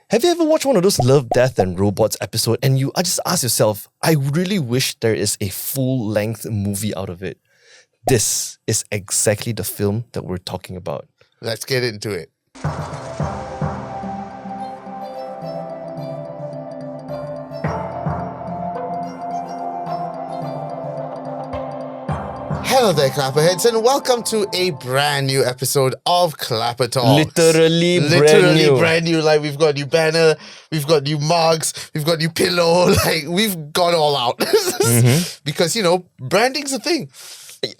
Have you ever watched one of those Love, Death and Robots episode and I just ask yourself, I really wish there is a full-length movie out of it. This is exactly the film that we're talking about. Let's get into it. Hello there, Clapperheads, and welcome to a brand new episode of ClapperTalks. Literally brand new. Like, we've got new banner, we've got new mugs, we've got new pillow. Like, we've gone all out. Because, branding's a thing.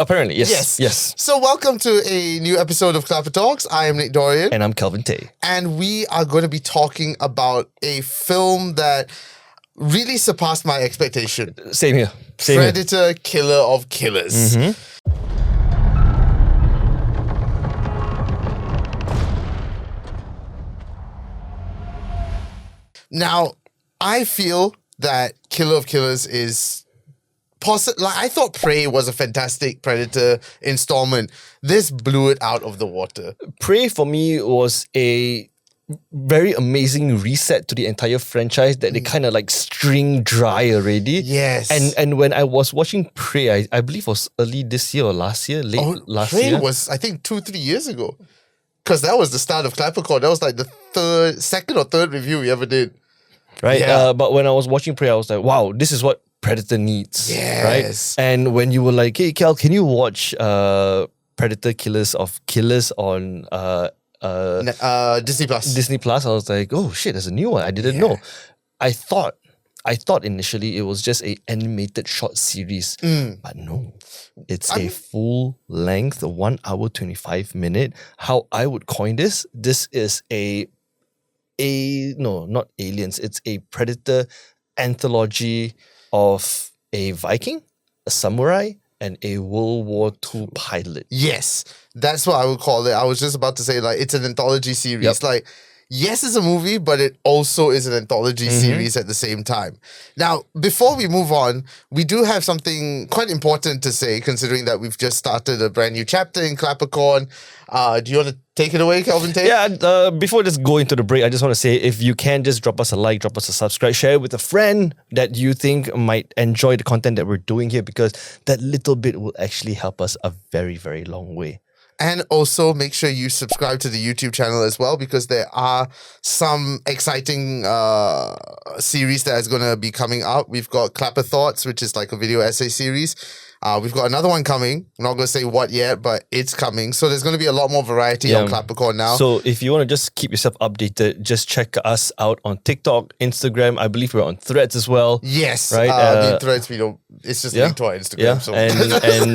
Apparently, yes. So welcome to a new episode of ClapperTalks. I am Nick Dorian. And I'm Kelvin Tay. And we are going to be talking about a film that really surpassed my expectation. Same here. Predator, Killer of Killers. Now, I feel that Killer of Killers is I thought Prey was a fantastic Predator installment. This blew it out of the water. Prey for me was a very amazing reset to the entire franchise that they kind of like string dry already. Yes. And when I was watching Prey, I believe it was early this year or last year, last year. Prey was, I think, 2-3 years ago. Because that was the start of ClapperCorn. That was like the second or third review we ever did. Right? Yeah. But when I was watching Prey, I was like, wow, this is what Predator needs. Yes. Right? And when you were like, hey, Kel, can you watch Predator Killers of Killers on Disney Plus. Disney Plus, I was like, oh shit, there's a new one. I didn't know. I thought initially it was just an animated short series. But no. It's a full length, 1 hour, 25 minute. How I would coin this is not aliens. It's a Predator anthology of a Viking, a samurai, and a World War II pilot. Yes, that's what I would call it. I was just about to say, like, it's an anthology series. Yep. Like, yes, it's a movie, but it also is an anthology series at the same time. Now, before we move on, we do have something quite important to say, considering that we've just started a brand new chapter in ClapperCorn. Do you want to take it away, Kelvin Tay? Yeah, before just go into the break, I just want to say, if you can, just drop us a like, drop us a subscribe, share it with a friend that you think might enjoy the content that we're doing here, because that little bit will actually help us a very, very long way. And also make sure you subscribe to the YouTube channel as well, because there are some exciting series that is going to be coming out. We've got Clapper Thoughts, which is like a video essay series. We've got another one coming. I'm not going to say what yet, but it's coming. So there's going to be a lot more variety on ClapperCorn now. So if you want to just keep yourself updated, just check us out on TikTok, Instagram. I believe we're on Threads as well. Yes. Right? Threads, it's just linked to our Instagram. Yeah. So. And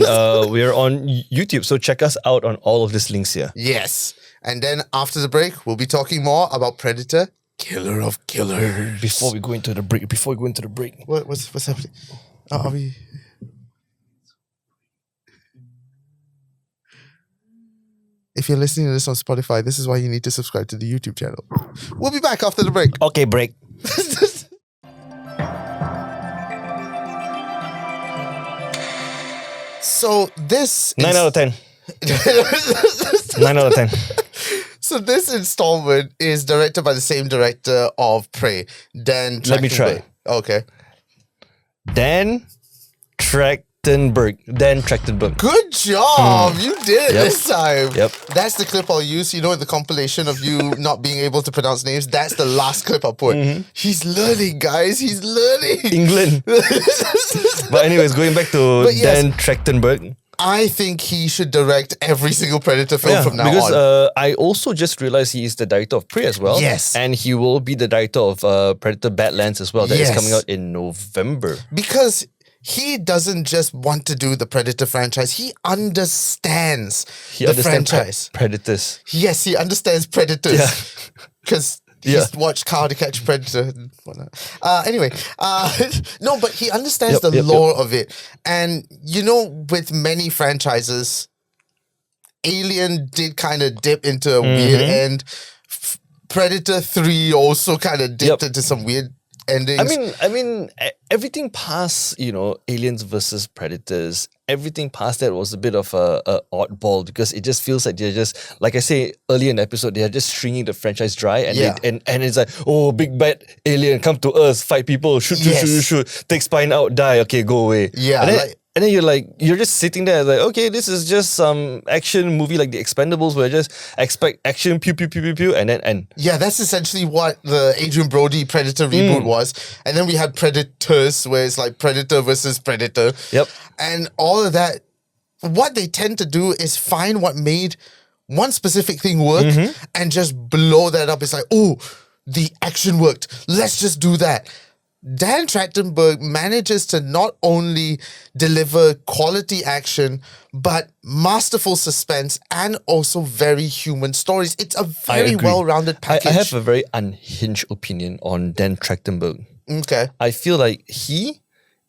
we're on YouTube. So check us out on all of these links here. Yes. And then after the break, we'll be talking more about Predator, Killer of Killers. Before we go into the break. What's happening? Are we... If you're listening to this on Spotify, this is why you need to subscribe to the YouTube channel. We'll be back after the break. Okay, break. So this... 9 out of 10. 9 out of 10. So this installment is directed by the same director of Prey, Dan Trachtenberg. Let me try. Okay. Dan Trachtenberg. Good job. You did it this time. Yep. That's the clip I'll use. You know, in the compilation of you not being able to pronounce names, that's the last clip I'll put. He's learning, guys. He's learning. England. But anyways, going back to Dan Trachtenberg. I think he should direct every single Predator film from now on. Because I also just realized he is the director of Prey as well. Yes. And he will be the director of Predator Badlands as well. That is coming out in November. Because he doesn't just want to do the Predator franchise. He understands the franchise. Predators. Yes, he understands Predators. Because he's watched How to Catch a Predator and whatnot. Anyway, no, but he understands the lore of it. And, with many franchises, Alien did kind of dip into a weird end. Predator 3 also kind of dipped into some weird endings. I mean, everything past, Aliens versus Predators, everything past that was a bit of a oddball because it just feels like they're just, like I say earlier in the episode, they're just stringing the franchise dry and and it's like, oh, big bad alien, come to Earth, fight people, shoot, take spine out, die, okay, go away. Yeah, and then you're just sitting there like, okay, this is just some action movie like The Expendables where I just expect action, pew, pew, pew, pew, pew, and then end. Yeah, that's essentially what the Adrian Brody Predator reboot was. And then we had Predators, where it's like Predator versus Predator. Yep. And all of that, what they tend to do is find what made one specific thing work and just blow that up. It's like, oh, the action worked. Let's just do that. Dan Trachtenberg manages to not only deliver quality action, but masterful suspense and also very human stories. It's a very well-rounded package. I have a very unhinged opinion on Dan Trachtenberg. Okay. I feel like he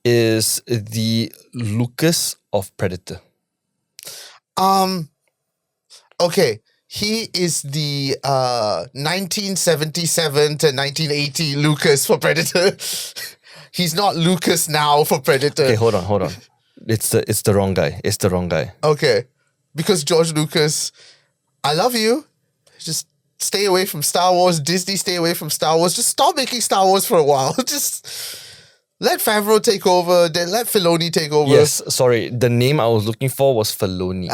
is the Lucas of Predator. Okay. He is the 1977 to 1980 Lucas for Predator. He's not Lucas now for Predator. Okay, hold on. It's the wrong guy. It's the wrong guy. Okay. Because George Lucas, I love you. Just stay away from Star Wars. Disney, stay away from Star Wars. Just stop making Star Wars for a while. Just let Favreau take over, then let Filoni take over. Yes, sorry. The name I was looking for was Filoni.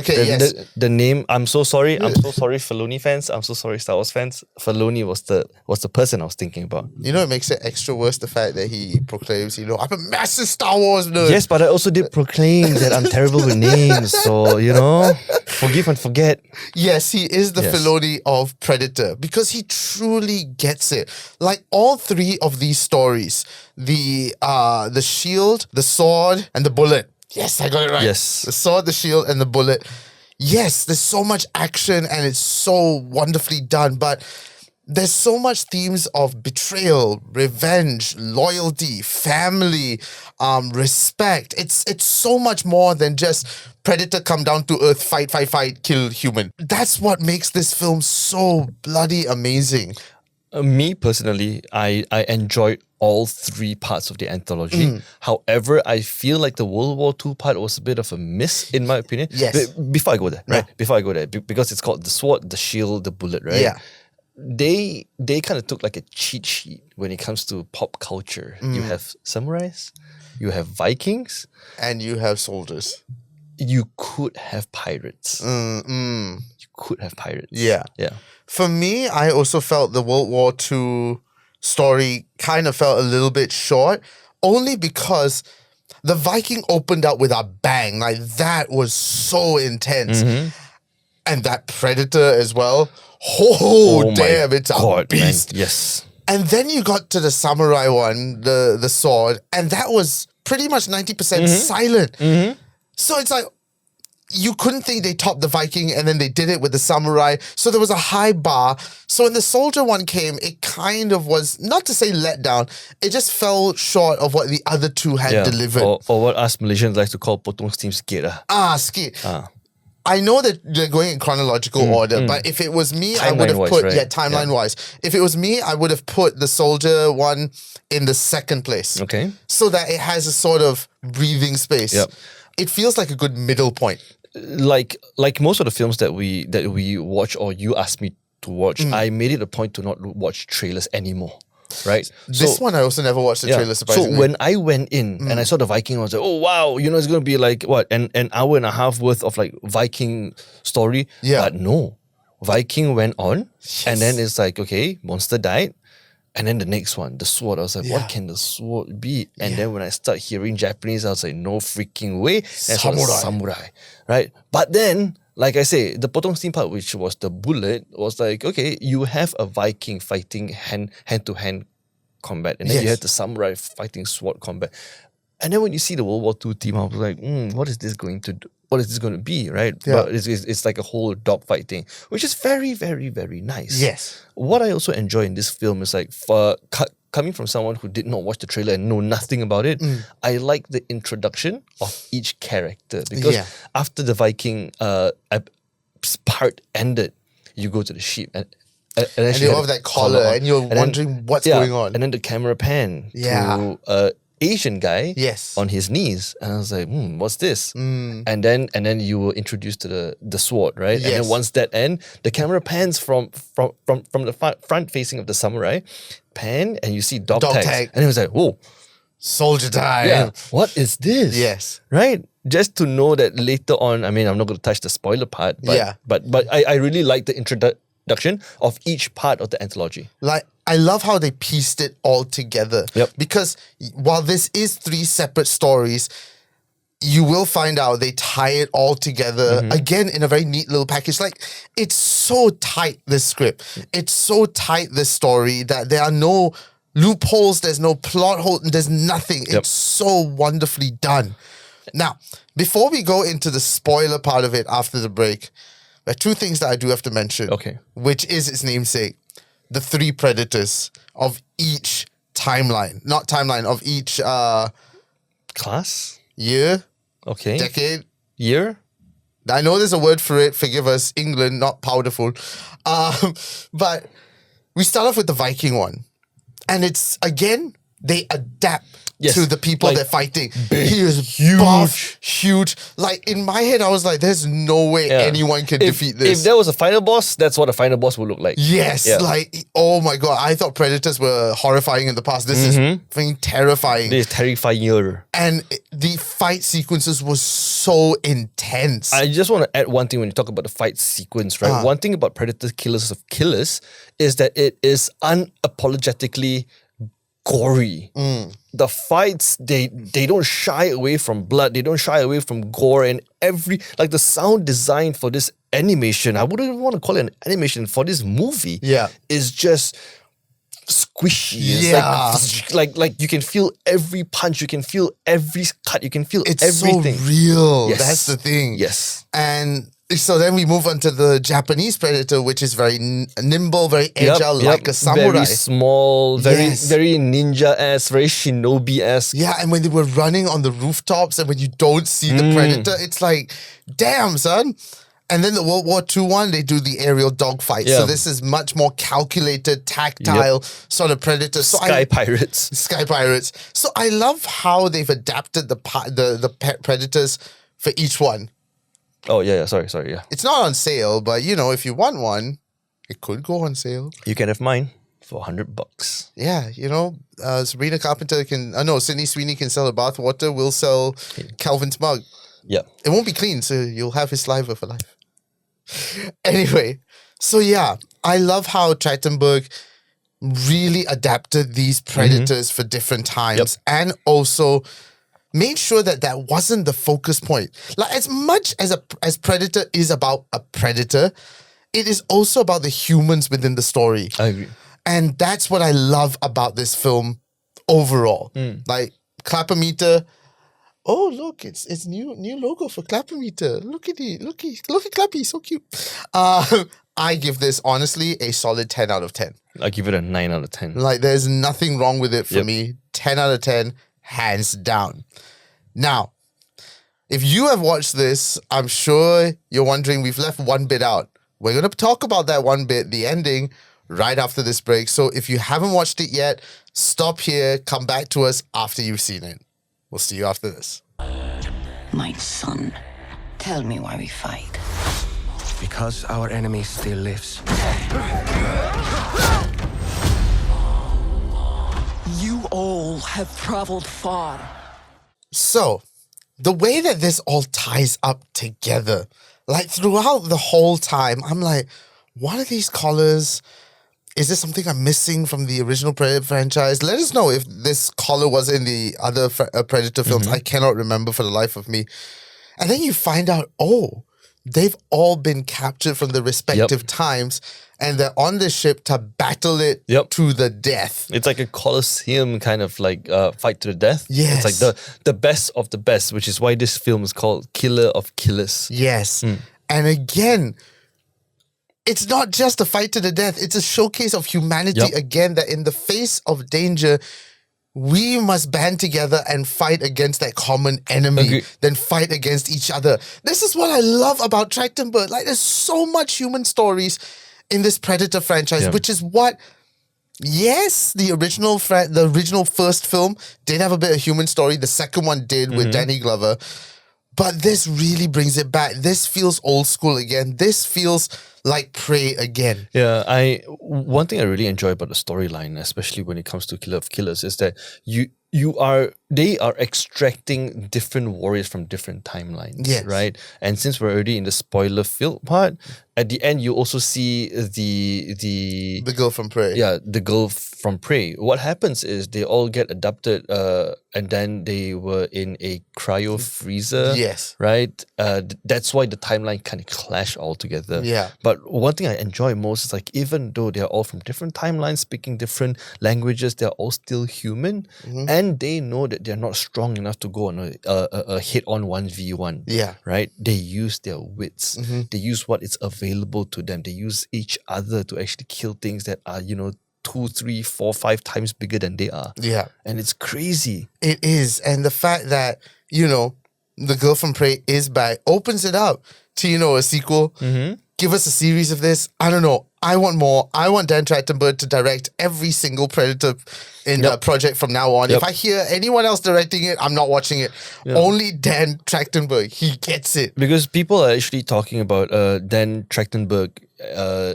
Okay, yes. The name, I'm so sorry. I'm so sorry, Filoni fans. I'm so sorry, Star Wars fans. Filoni was the person I was thinking about. You know, it makes it extra worse the fact that he proclaims, I'm a massive Star Wars nerd. Yes, but I also did proclaim that I'm terrible with names. So, forgive and forget. Yes, he is the Filoni of Predator because he truly gets it. Like all three of these stories, the shield, the sword, and the bullet. Yes, I got it right. Yes. The sword, the shield, and the bullet. Yes, there's so much action and it's so wonderfully done, but there's so much themes of betrayal, revenge, loyalty, family, respect. It's so much more than just Predator come down to Earth, fight, kill human. That's what makes this film so bloody amazing. Me personally, I enjoyed all three parts of the anthology. However, I feel like the World War II part was a bit of a miss, in my opinion. Yes. Before I go there, right? Before I go there, because it's called the sword, the shield, the bullet, right? Yeah. They kind of took like a cheat sheet when it comes to pop culture. You have samurais, you have Vikings, and you have soldiers. You could have pirates. You could have pirates. Yeah. For me, I also felt the World War II story kind of felt a little bit short, only because the Viking opened up with a bang. Like, that was so intense. And that Predator as well. Oh damn, it's a beast. Man. Yes. And then you got to the samurai one, the sword, and that was pretty much 90% silent. So it's like, you couldn't think they topped the Viking, and then they did it with the samurai. So there was a high bar. So when the soldier one came, it kind of was, not to say let down, it just fell short of what the other two had delivered. Or what us Malaysians like to call potong steam sikit. Skit. I know that they're going in chronological order, but if it was me, I would have put, timeline-wise. If it was me, I would have put the soldier one in the second place. Okay. So that it has a sort of breathing space. Yep. It feels like a good middle point. Like most of the films that we watch or you asked me to watch, I made it a point to not watch trailers anymore. Right? This one I also never watched the trailer, surprisingly. So when I went in and I saw the Viking, I was like, oh wow, it's gonna be like what, an hour and a half worth of like Viking story. Yeah. But no. Viking went on and then it's like, okay, monster died. And then the next one, the sword, I was like, what can the sword be? And then when I start hearing Japanese, I was like, no freaking way. Samurai. Right? But then, like I say, the potong steam part, which was the bullet, was like, okay, you have a Viking fighting hand-to-hand combat. And then you have the samurai fighting sword combat. And then when you see the World War II team, I was like, what is this going to do? What is this going to be, right? Yeah. But it's like a whole dogfight thing, which is very, very, very nice. Yes. What I also enjoy in this film is like, coming from someone who did not watch the trailer and know nothing about it, I like the introduction of each character. Because after the Viking part ended, you go to the ship. then and she you had have a that collar, on. and you're And then- wondering what's going on. And then the camera pan Yeah. to a Asian guy Yes. on his knees. And I was like, what's this? And then you were introduced to the sword, right? And Yes. then once that end, the camera pans from the front facing of the samurai, pan, and you see dog tags. tag. And it was like, whoa, Soldier time. yeah, what is this? Yes. Right? Just to know that later on, I mean, I'm not going to touch the spoiler part, but Yeah. but I really like the introduction of each part of the anthology. Like, I love how they pieced it all together. Yep. Because while this is 3 separate stories, you will find out they tie it all together again in a very neat little package. Like, it's so tight, this script. It's so tight, this story, that there are no loopholes, there's no plot hole, there's nothing. Yep. It's so wonderfully done. Now, before we go into the spoiler part of it after the break, there are 2 things that I do have to mention. Okay. Which is its namesake. The 3 predators of each timeline. Not timeline, of each Class? year, Okay. decade. Year? I know there's a word for it. Forgive us, England, not powderful. But we start off with the Viking one. And it's, again, they adapt Yes, to the people like, they're fighting. big, He is huge. buff, huge. Like, in my head, I was like, there's no way Yeah. anyone can defeat If this. there was a final boss, that's what a final boss would look like. Yes, Yeah. like, oh my god, I thought predators were horrifying in the past. This is fucking terrifying. This is terrifying. And the fight sequences was so intense. I just want to add one thing when you talk about the fight sequence, right? One thing about Predator Killers of Killers is that it is unapologetically gory. The fights, they don't shy away from blood, they don't shy away from gore, and like the sound design for this animation, I wouldn't even want to call it an animation, for this movie, Yeah. is just squishy. Yeah. It's like you can feel every punch, you can feel every cut, you can feel It's everything. so real. Yes. That's the thing. Yes. And so then we move on to the Japanese predator, which is very nimble, very agile, like a samurai. Very small, very Yes. very ninja-esque, very shinobi-esque. Yeah, and when they were running on the rooftops and when you don't see the predator, it's like, damn, son. And then the World War II one, they do the aerial dogfight. Yeah. So this is much more calculated, tactile sort of predator. So Sky Pirates. Sky Pirates. So I love how they've adapted the predators for each one. Oh yeah, sorry, yeah. It's not on sale, but you know, if you want one, it could go on sale. You can have mine for $100. Yeah, you know, Sabrina Carpenter can, Sydney Sweeney can sell a bathwater. We'll sell Calvin's mug. Yeah. It won't be clean, so you'll have his saliva for life. Anyway, so yeah, I love how Trachtenberg really adapted these predators for different times and also made sure that that wasn't the focus point. Like, as much as Predator is about a predator, it is also about the humans within the story. I agree. And that's what I love about this film overall. Like, Clappermeter. Oh, look, it's new logo for Clappermeter. Look at it. Look at Clappy, so cute. I give this, honestly, a solid 10 out of 10. I give it a 9 out of 10. Like, there's nothing wrong with it for me. 10 out of 10, hands down. Now, if you have watched this, I'm sure you're wondering, we've left one bit out. We're going to talk about that one bit, the ending, right after this break. So if you haven't watched it yet, stop here, come back to us after you've seen it. We'll see you after this. My son, tell me why we fight. Because our enemy still lives. You all have traveled far. So, the way that this all ties up together, like throughout the whole time, I'm like, what are these collars? Is there something I'm missing from the original Predator franchise? Let us know if this collar was in the other Predator films. I cannot remember for the life of me. And then you find out, oh, they've all been captured from the respective times and they're on the ship to battle it to the death. It's like a Colosseum kind of like fight to the death. Yes. It's like the best of the best, which is why this film is called Killer of Killers. Yes. And again, it's not just a fight to the death. It's a showcase of humanity again, that in the face of danger, we must band together and fight against that common enemy, then fight against each other. This is what I love about Trachtenberg. Like, there's so much human stories in this Predator franchise, which is what. Yes, the original first film did have a bit of human story. The second one did with Danny Glover. But this really brings it back. This feels old school again. This feels like Prey again. Yeah, one thing I really enjoy about the storyline, especially when it comes to Killer of Killers, is that they are extracting different warriors from different timelines. Yes. Right? And since we're already in the spoiler filled part, at the end you also see the girl from Prey. Yeah, the girl from Prey. What happens is they all get adopted and then they were in a cryo freezer. Yes. Right? That's why the timeline kind of clash altogether. Yeah. But one thing I enjoy most is like, even though they're all from different timelines, speaking different languages, they're all still human, and they know that they're not strong enough to go on a hit-on 1v1. Yeah. Right? They use their wits. They use what is available to them. They use each other to actually kill things that are, 2, 3, 4, 5 times bigger than they are. Yeah. And it's crazy. It is. And the fact that, the girl from Prey is back opens it up to, a sequel. Give us a series of this. I don't know. I want more. I want Dan Trachtenberg to direct every single Predator in the project from now on. If I hear anyone else directing it, I'm not watching it. Only Dan Trachtenberg. He gets it. Because people are actually talking about Dan Trachtenberg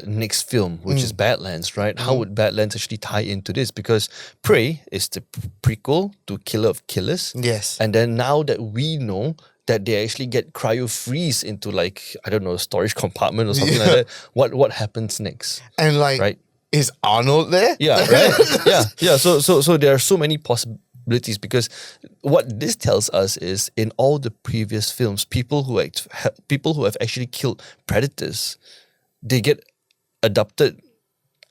next film, which is Badlands, right? How would Badlands actually tie into this? Because Prey is the prequel to Killer of Killers. Yes. And then now that we know that they actually get cryo freeze into a storage compartment or something like that, what happens next? And right? Is Arnold there? Yeah, right. yeah. So there are so many possibilities, because what this tells us is, in all the previous films, people who have actually killed predators, they get adopted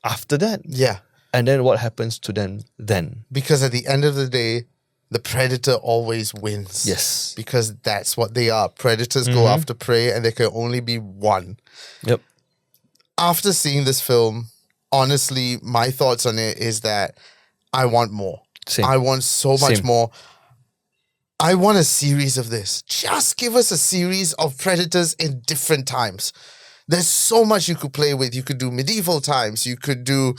after that. Yeah. And then what happens to them then? Because at the end of the day, the predator always wins. Yes. Because that's what they are. Predators go after prey, and there can only be one. Yep. After seeing this film, honestly, my thoughts on it is that I want more. Same. I want so much Same. more. I want a series of this. Just give us a series of Predators in different times. There's so much you could play with. You could do medieval times. You could do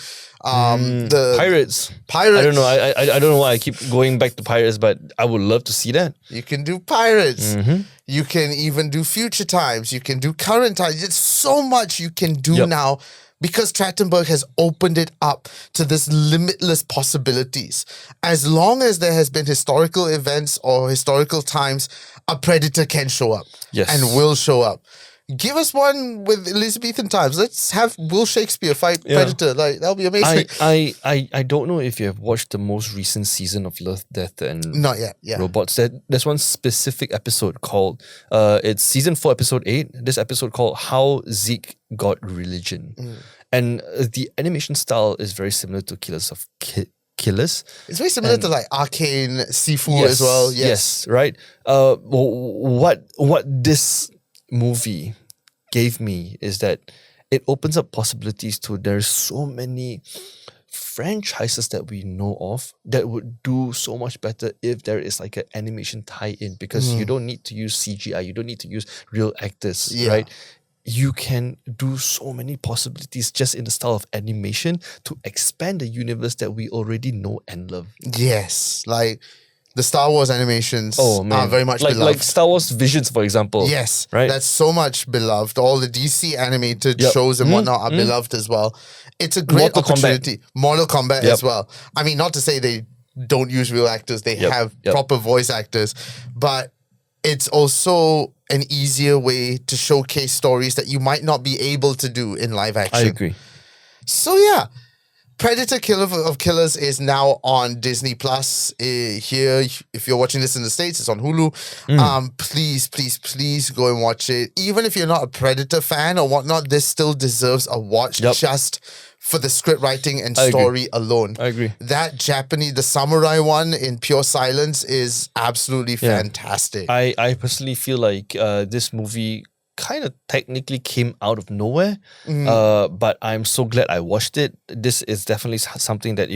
the Pirates. I don't know. I don't know why I keep going back to pirates, but I would love to see that. You can do pirates. You can even do future times. You can do current times. There's so much you can do now, because Trachtenberg has opened it up to this limitless possibilities. As long as there has been historical events or historical times, a predator can show up. Yes. And will show up. Give us one with Elizabethan times. Let's have Will Shakespeare fight Predator. That'll be amazing. I don't know if you have watched the most recent season of Love, Death and Not yet. Yeah. Robots. There's one specific episode called it's season 4, episode 8. This episode called How Zeke Got Religion. And the animation style is very similar to Killers of Killers. It's very similar to Arcane Sifu as well. Yes, right. What this movie gave me is that it opens up possibilities to, there's so many franchises that we know of that would do so much better if there is an animation tie-in, because you don't need to use CGI, you don't need to use real actors, right? You can do so many possibilities just in the style of animation to expand the universe that we already know and love. Yes, the Star Wars animations are very much beloved. Like Star Wars Visions, for example. Yes, right. That's so much beloved. All the DC animated shows and whatnot are beloved as well. It's a great opportunity. Mortal Kombat as well. I mean, not to say they don't use real actors. They have proper voice actors. But it's also an easier way to showcase stories that you might not be able to do in live action. I agree. So yeah. Predator Killer of Killers is now on Disney Plus. Here, if you're watching this in the States, it's on Hulu. Please go and watch it. Even if you're not a Predator fan or whatnot, this still deserves a watch just for the script writing and story alone. I agree. That Japanese, the samurai one in Pure Silence, is absolutely fantastic. I personally feel like this movie kind of technically came out of nowhere, but I'm so glad I watched it. This is definitely something that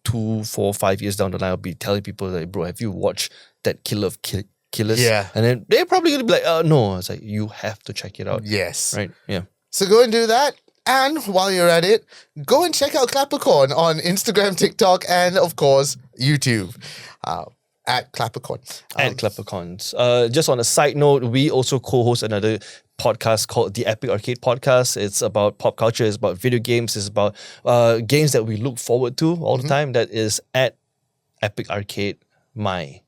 2, 4, 5 years down the line I'll be telling people like, bro, have you watched that Killer of Killers? Yeah. And then they're probably gonna be like, no. It's like, you have to check it out. Yes. Right. Yeah. So go and do that. And while you're at it, go and check out ClapperCorn on Instagram, TikTok, and of course, YouTube. At ClapperCorn. And ClapperCons. Just on a side note, we also co-host another podcast called the Epic Arcade Podcast. It's about pop culture, it's about video games, it's about games that we look forward to all the time. That is at Epic Arcade My.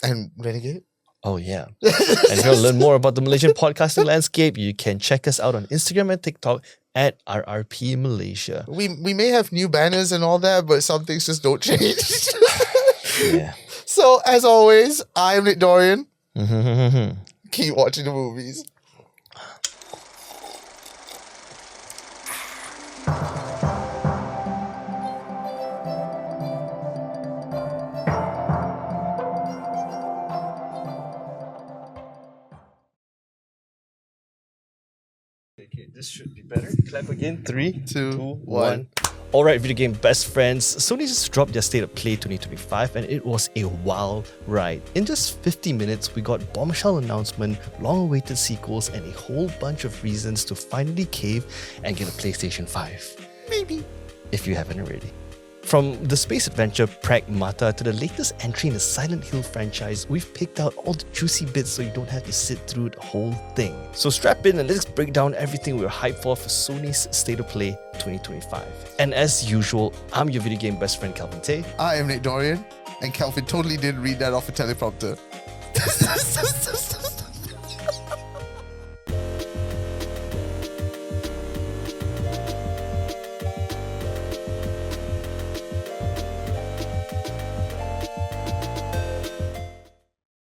And Renegade? Oh, yeah. And if you want to learn more about the Malaysian podcasting landscape, you can check us out on Instagram and TikTok at RRP Malaysia. We may have new banners and all that, but some things just don't change. Yeah. So, as always, I am Nick Dorian. Keep watching the movies. Okay, this should be better. Clap again. 3, 2, 1. Alright, video game best friends. Sony just dropped their State of Play 2025 and it was a wild ride. In just 50 minutes, we got bombshell announcement, long-awaited sequels, and a whole bunch of reasons to finally cave and get a PlayStation 5. Maybe. If you haven't already. From the space adventure Pragmata to the latest entry in the Silent Hill franchise, we've picked out all the juicy bits so you don't have to sit through the whole thing. So strap in and let's break down everything we're hyped for Sony's State of Play 2025. And as usual, I'm your video game best friend Kelvin Tay. I am Nick Dorian, and Kelvin totally didn't read that off a teleprompter.